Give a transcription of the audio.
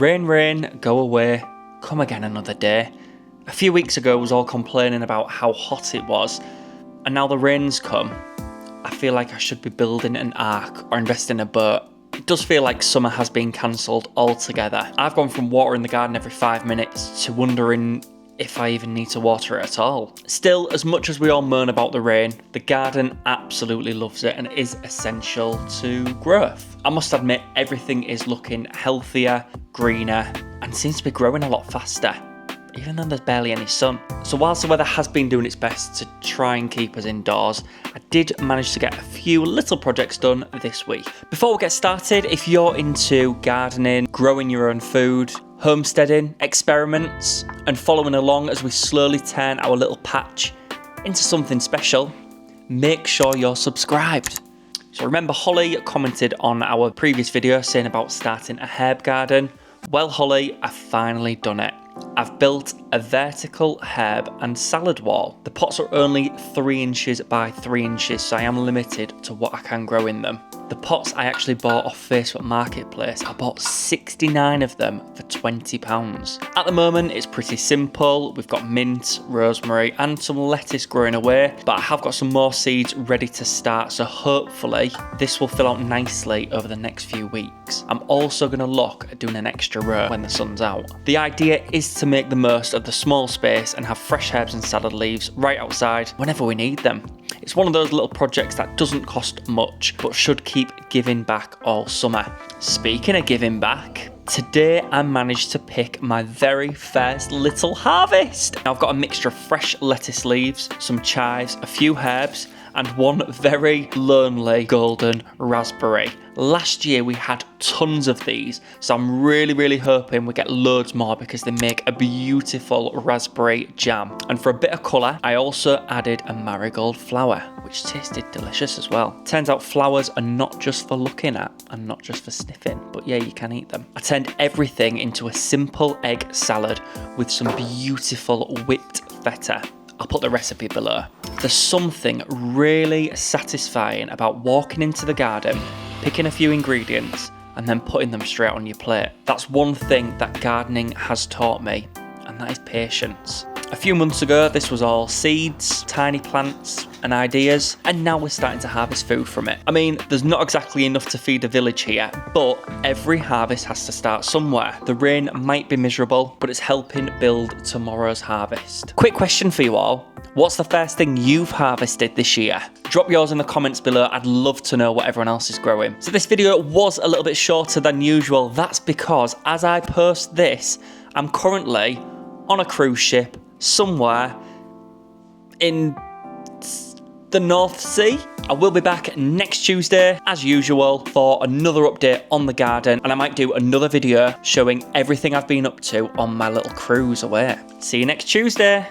Rain, rain, go away, come again another day. A few weeks ago I was all complaining about how hot it was, and now the rain's come. I feel like I should be building an ark or investing in a boat. It does feel like summer has been cancelled altogether. I've gone from watering the garden every 5 minutes to wondering if I even need to water it at all. Still, as much as we all moan about the rain, the garden absolutely loves it and is essential to growth. I must admit, everything is looking healthier, greener, and seems to be growing a lot faster, even though there's barely any sun. So whilst the weather has been doing its best to try and keep us indoors, I did manage to get a few little projects done this week. Before we get started, if you're into gardening, growing your own food, homesteading, experiments, and following along as we slowly turn our little patch into something special, make sure you're subscribed. So remember, Holly commented on our previous video saying about starting a herb garden. Well, Holly, I've finally done it. I've built a vertical herb and salad wall. The pots are only 3 inches by 3 inches, so I am limited to what I can grow in them. The pots I actually bought off Facebook Marketplace. I bought 69 of them for £20. At the moment, it's pretty simple. We've got mint, rosemary, and some lettuce growing away, but I have got some more seeds ready to start, so hopefully this will fill out nicely over the next few weeks. I'm also going to look at doing an extra row when the sun's out. The idea is to make the most of the small space and have fresh herbs and salad leaves right outside whenever we need them. It's one of those little projects that doesn't cost much, but should keep giving back all summer. Speaking of giving back, today I managed to pick my very first little harvest. Now I've got a mixture of fresh lettuce leaves, some chives, a few herbs, and one very lonely golden raspberry. Last year we had tons of these, so I'm really hoping we get loads more because they make a beautiful raspberry jam. And for a bit of colour, I also added a marigold flower, which tasted delicious as well. Turns out flowers are not just for looking at and not just for sniffing, but yeah, you can eat them. I turned everything into a simple egg salad with some beautiful whipped feta. I'll put the recipe below. There's something really satisfying about walking into the garden, picking a few ingredients, and then putting them straight on your plate. That's one thing that gardening has taught me, and that is patience. A few months ago, this was all seeds, tiny plants, and ideas, and now we're starting to harvest food from it. I mean, there's not exactly enough to feed a village here, but every harvest has to start somewhere. The rain might be miserable, but it's helping build tomorrow's harvest. Quick question for you all. What's the first thing you've harvested this year? Drop yours in the comments below. I'd love to know what everyone else is growing. So this video was a little bit shorter than usual. That's because as I post this, I'm currently on a cruise ship somewhere in the North Sea. I will be back next Tuesday as usual for another update on the garden, and I might do another video showing everything I've been up to on my little cruise away. See you next Tuesday.